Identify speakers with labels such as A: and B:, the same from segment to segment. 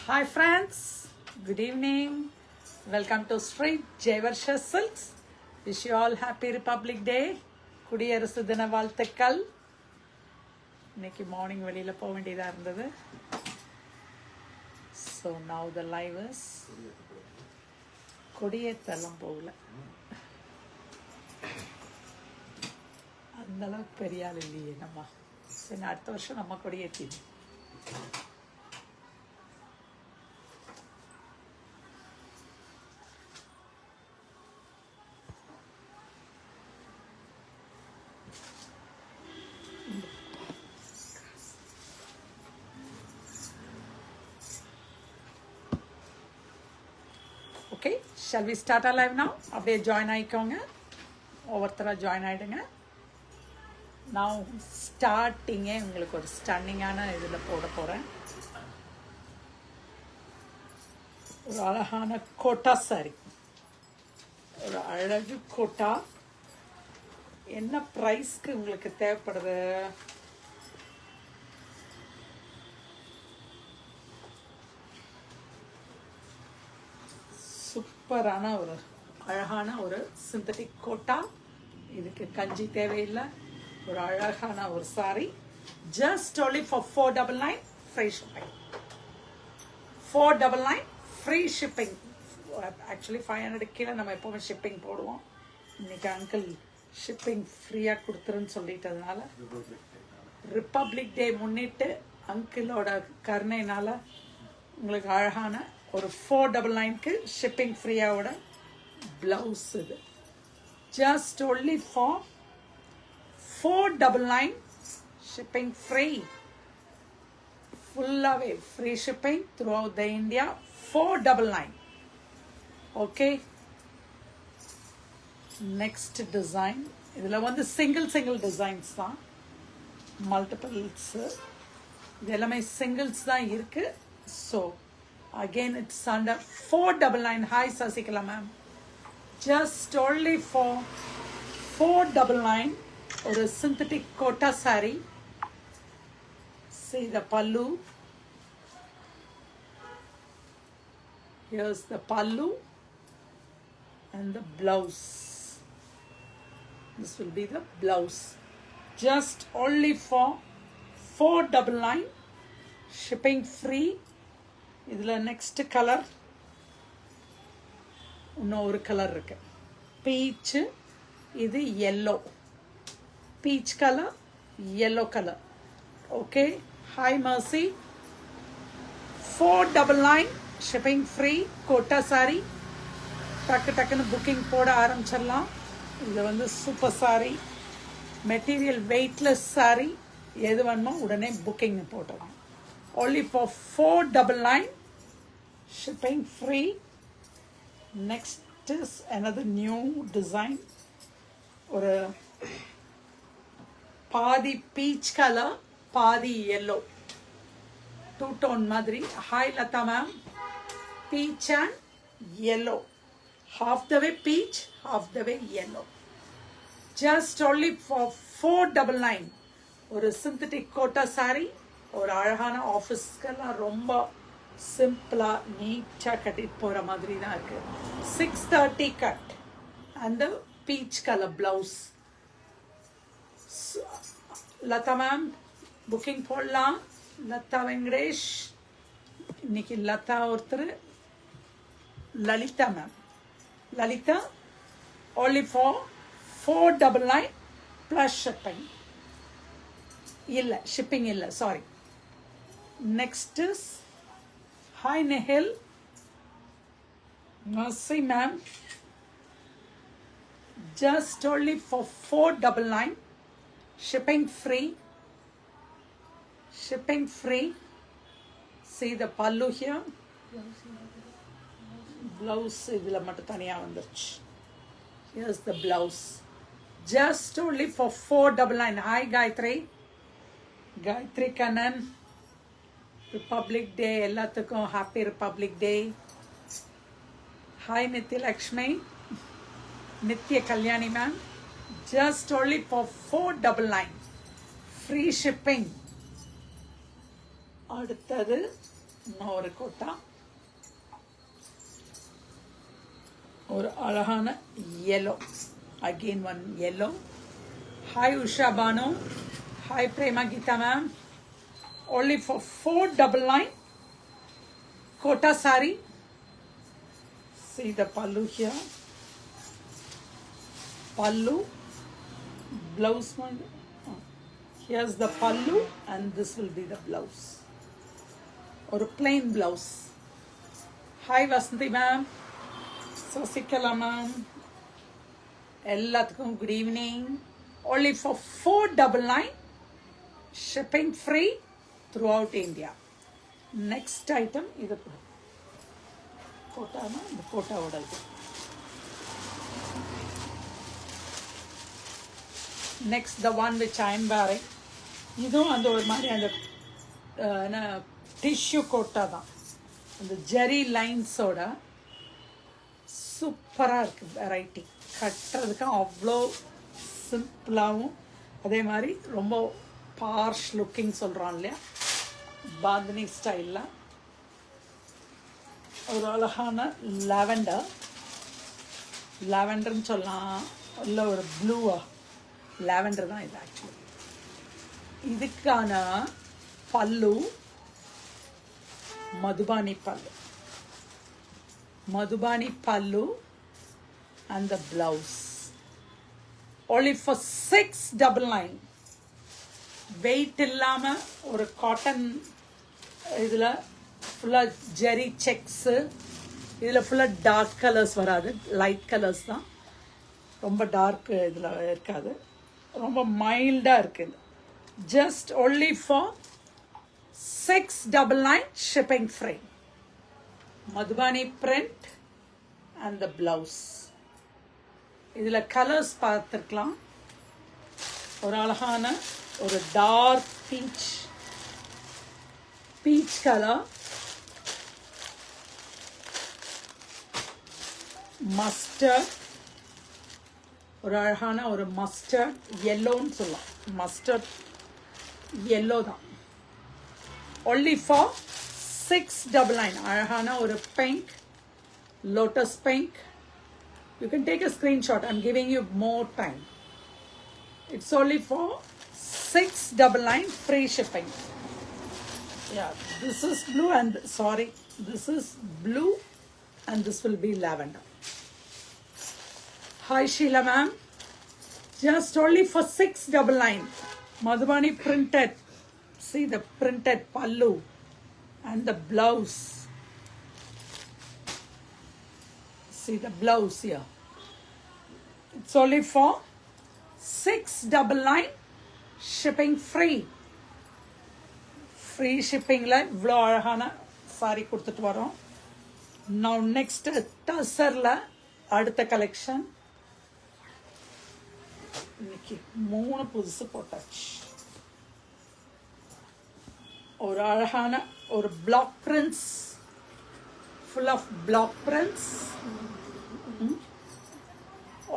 A: Hi friends, good evening. Welcome to Street Jayvarsha Silks. Wish you all happy Republic Day. குடியரசு தின வாழ்த்துக்கள். இன்னைக்கு morning வெளியில் போக வேண்டியதாக இருந்தது. So now the live is கொடியேற்றலாம் போகல. அந்த அளவுக்கு பெரிய ஆள் இல்லையே நம்ம. சரி அடுத்த வருஷம் நம்ம கொடியேற்றிடும். Okay, shall we start our live now? அப்படியே ஜாயின் ஆகிக்கோங்க, ஒவ்வொருத்தராக ஜாயின் ஆகிடுங்க. நான் ஸ்டார்டிங்கே உங்களுக்கு ஒரு ஸ்டன்னிங்கான இதில் போட போகிறேன். ஒரு அழகான கோட்டா சாரி, ஒரு அழகு கோட்டா. என்ன ப்ரைஸ்க்கு உங்களுக்கு தேவைப்படுது? சூப்பரான ஒரு அழகான ஒரு சிந்தட்டிக் கோட்டா. இதுக்கு கஞ்சி தேவையில்லை. ஒரு அழகான ஒரு sorry. Just only for 499 free shipping. 499 free shipping. Actually 500 கீழே நம்ம எப்போவுமே ஷிப்பிங் போடுவோம். இன்னைக்கு அங்கிள் ஷிப்பிங் ஃப்ரீயாக கொடுத்துருன்னு சொல்லிட்டதுனால, ரிப்பப்ளிக் டே முன்னிட்டு அங்கிளோட கருணையினால உங்களுக்கு அழகான ஒரு 499க்கு ஷிப்பிங் ஃப்ரீயாவோட ப்ளவுஸ். இது just only for 499 shipping free. ஃபுல்லாகவே free shipping through out the India. 499. Okay, next design. இதில் வந்து சிங்கிள் டிசைன்ஸ் தான், மல்டிபிள்ஸு. இது எல்லாமே சிங்கிள்ஸ் தான் இருக்குது. So again it's under 499. Hi Sasikala ma'am, just only for 499 or a synthetic kota saree. See the pallu, here's the pallu and the blouse. This will be the blouse. Just only for 499, shipping free. இதில் next colour, இன்னும் ஒரு colour இருக்கு, peach. இது yellow, peach colour, yellow colour. Okay, hi Mercy. 499 shipping free Kota sari. டக்குன்னு booking போட ஆரம்பிச்சிடலாம். இது வந்து super sari, material weightless sari. எது வேணுமோ உடனே புக்கிங் போட்டலாம். Only for 499 shipping free. Next is another new design. ஒரு பாதி பீச் கலர், பாதி yellow, டூ டோன் மாதிரி. Hi Latha ma'am. Peach and yellow, half the way peach, half the way yellow. Just only for 499 ஒரு synthetic quota saree. ஒரு அழகான ஆஃபீஸ்க்கெல்லாம் ரொம்ப சிம்பிளாக நீட்டாக கட்டிட்டு போகிற மாதிரி தான் இருக்குது. 630 கட் அந்த peach colour blouse. Latha ma'am booking போடலாம். லதா வெங்கடேஷ், இன்னைக்கு லதா ஒருத்தர், Lalitha ma'am. Lalitha only for 499 plus shipping. இல்லை ஷிப்பிங் இல்லை, sorry. Next is hi Nehil, Mercy ma'am. Just only for 499 shipping free. Shipping free. See the pallu here, blouse idhula mattum thaniya vanduruchu. Here's the blouse. Just only for 499. Hi Gayatri Kannan. Republic டே எல்லாத்துக்கும் happy republic day. Hi Nitya Lakshmi, Nitya Kalyani ma'am. Just only for 499 free shipping. அடுத்தது இன்னொரு quota, ஒரு அழகான yellow, again one yellow. Hi Usha Banu, hi Prema Geeta ma'am, only for 499 kota saree. See the pallu here, pallu, blouse one. Here's the pallu and this will be the blouse, or a plain blouse. Hi Vasanthi ma'am, Sasikala ma'am, எல்லாத்துக்கும் good evening. Only for 499, shipping free throughout India. Next item, இது கோட்டானா இந்த கோட்டாவோட இது. Next, the one which I am wearing. இதுவும் அந்த ஒரு மாதிரி அந்த என்ன டிஷ்யூ கோட்டா தான், அந்த ஜெரி லைன்ஸோட சூப்பராக இருக்குது. வெரைட்டி கட்டுறதுக்கு அவ்வளோ சிம்பிளாகவும், அதே மாதிரி ரொம்ப பார்ஷ் லுக்கிங் சொல்கிறோம் இல்லையா, பாந்தினி ஸ்டைலில் ஒரு அழகான லாவெண்டர்னு சொல்லலாம், இல்லை ஒரு ப்ளூவா, லாவெண்டர் தான் இது ஆக்சுவலி. இதுக்கான பல்லு மதுபானி பல்லு and the blouse. Only for 699. Wait இல்லாமல் ஒரு காட்டன், இதில் ஃபுல்லாக ஜெரி செக்ஸு, இதில் ஃபுல்லாக டார்க் கலர்ஸ் வராது, லைட் கலர்ஸ் தான், ரொம்ப டார்க் இதில் இருக்காது, ரொம்ப மைல்டாக இருக்குது. Just only for 699 shipping free. Madhubani print and the blouse. இதில் கலர்ஸ் பார்த்துருக்கலாம். ஒரு அழகான ஒரு டார்க் பீச் கலர், மஸ்டர்ட், ஒரு அழகான ஒரு மஸ்டர்ட் எல்லோன்னு சொல்லலாம், மஸ்டர்ட் எல்லோ தான். Only for 699. அழகான ஒரு pink, lotus pink. You can take a screenshot. I'm giving you more time. It's only for 699, free shipping. Yeah, this is blue and sorry, this is blue and this will be lavender. Hi Sheila ma'am, just only for 699. Madhubani printed. See the printed pallu and the blouse. See the blouse here. It's only for 699, shipping free. Free shipping la இவ்வளோ அழகான sorry கொடுத்துட்டு வரோம். Now next டசர்ல அடுத்த collection. இன்னைக்கு 3 புதுசு போட்டாச்சு. ஒரு அழகான ஒரு black prints, full of block prints.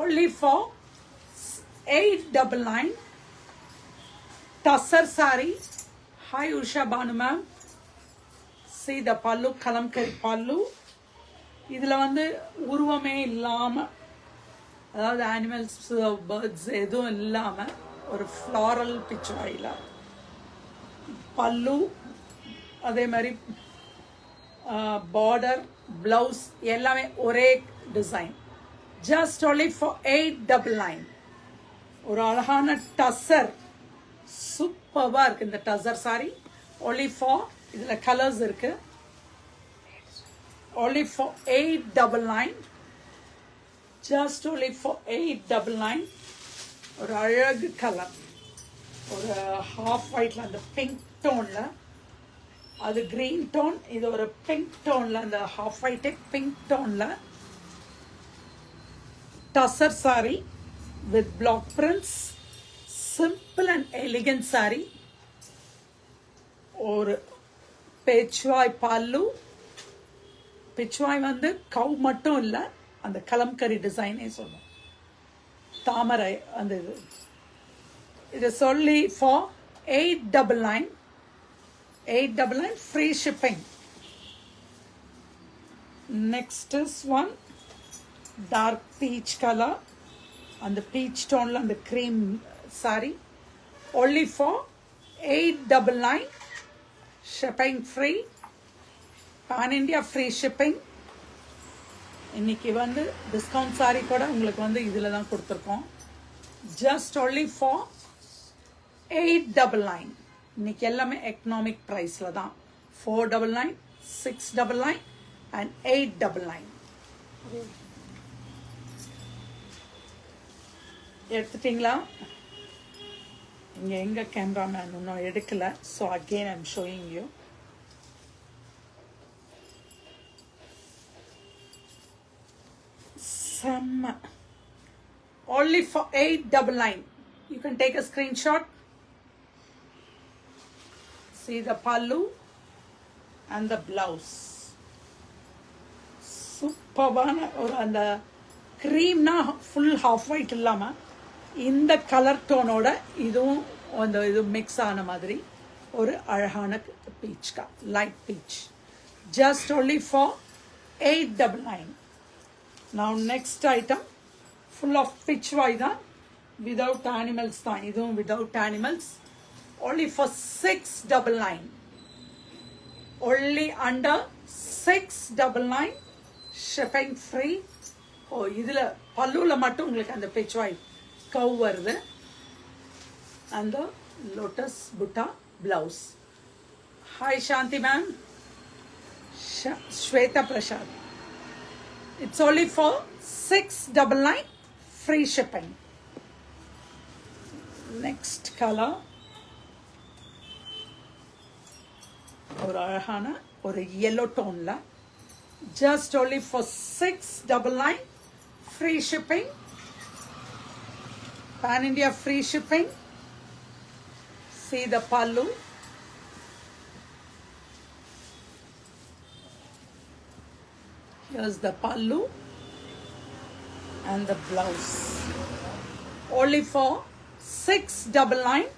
A: Only for 899. Tassar saree. Hi Usha Banu ma'am. See the pallu, kalamkari pallu. இதில் வந்து உருவமே இல்லாமல், அதாவது அனிமல்ஸ் பேர்ட்ஸ் எதுவும் இல்லாமல் ஒரு ஃப்ளாரல் பிச்சுவாயில் பல்லு, அதே மாதிரி பார்டர், ப்ளவுஸ் எல்லாமே ஒரே டிசைன். Just only for 899. ஒரு அழகான டசர், சூப்பராக இருக்குது இந்த டசர் சாரி. ஒன்லி ஃபார், இதில் கலர்ஸ் இருக்குது, only for 899. Just only for 899. ஒரு அழகு கலர், ஒரு ஹாஃப் ஒயிட்ல அந்த பிங்க் டோன்ல, அது கிரீன் டோன், இது ஒரு பிங்க் டோன்ல, அந்த ஹாஃப் ஒயிட்டே பிங்க் டோன்ல tussar sari with block prints. Simple and elegant saree. ஒரு பேச்சுவாய் பல்லு. பிச்சுவாய் வந்து கவ் மட்டும் இல்லை, அந்த கலம்கரி டிசைனே சொல்லும், தாமரை அந்த இது. இது சொல்லி for 899. 899 free shipping. Next is one dark peach color and the peach tone and the cream saree, only for 899, shipping free, pan India free shipping. இன்னைக்கு வந்து டிஸ்கவுண்ட் சாரி கூட உங்களுக்கு வந்து இதில் தான் கொடுத்துருக்கோம். Just only for 899. இன்னைக்கு எல்லாமே எக்கனாமிக் ப்ரைஸில் தான். 499, 699 and 899. எடுத்துட்டீங்களா? இங்கே எங்கள் கேமராமேன் இன்னும் எடுக்கலை. So again I'm showing you. Some only for 899. You can take a screenshot. See the pallu and the blouse. Superbana or and the cream na full half white illama in the color tone oda idum on the mix ana madri or alahana peach ka light peach. Just only for 899. Now next item full of pitch vaida without animals tha idum without animals, only for 699, only under 699, shipping free. Oh idula pallula mattum ungalku and pitch vaid cow varudhu and the lotus butta blouse. Hi Shanti ma'am. Shweta Prasad. It's only for 699, free shipping. Next color or arahana or a yellow tone la, just only for 699, free shipping, pan India free shipping. See the pallu. Here's the pallu and the blouse. Only for 699,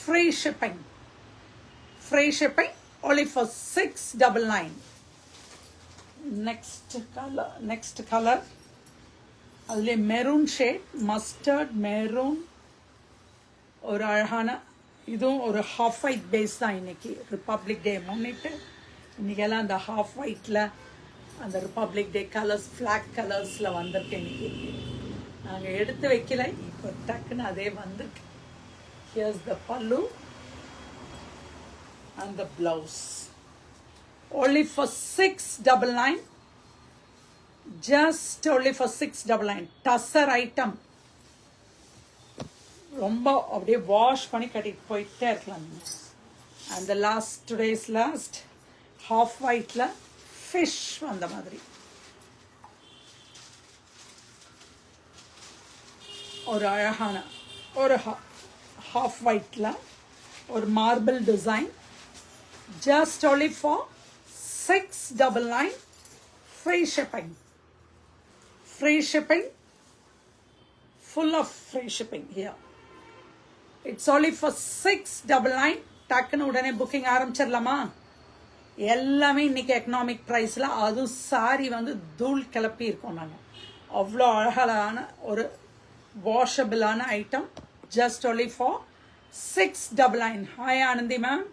A: free shipping. Free shipping only for 699. Next color. Only maroon shade, mustard maroon or arhana. Idum or half white base da iniki Republic Day monitte. Inigala the half white la. அந்த republic டே colours flag கலர்ஸில் வந்திருக்கேன். இன்னைக்கு நாங்கள் எடுத்து வைக்கல, இப்போ டக்குன்னு அதே வந்திருக்கு. ஹியர்ஸ் த பல்லு and the blouse. only for 699, just only for 699. Tussar item ரொம்ப அப்படியே வாஷ் பண்ணி கட்டிட்டு போயிட்டே இருக்கலாம். அந்த லாஸ்ட் டுடேஸ் லாஸ்ட் ஹாஃப் ஒயிட்டில் ஃபிஷ் அந்த மாதிரி ஒரு அழகான ஒரு ஹாஃப் ஒயிட்டில் ஒரு marble design. Just only for 699, free shipping. Free shipping, full of free shipping here. It's only for 699. டக்குன்னு உடனே புக்கிங் ஆரம்பிச்சிடலாமா? எல்லாமே இன்னைக்கு எக்கனாமிக் ப்ரைஸில். அதுவும் சாரி வந்து தூள் கிளப்பி இருக்கோம் நாங்கள். அவ்வளோ அழகான ஒரு வாஷபிளான item. Just only for 699. Hi Anandhi ma'am,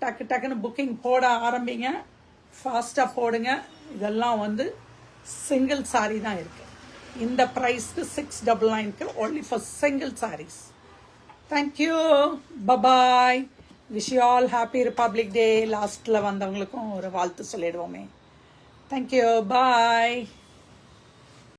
A: டக்குன்னு புக்கிங் போட ஆரம்பிங்க, ஃபாஸ்ட்டாக போடுங்க. இதெல்லாம் வந்து சிங்கிள் சாரி தான் இருக்குது. இந்த ப்ரைஸ்க்கு 699க்கு only for single sarees. Thank you, bye bye. Wish you all happy republic day. லாஸ்ட்டில் வந்தவங்களுக்கும் ஒரு வாழ்த்து சொல்லிடுவோமே. தேங்க்யூ, பாய்.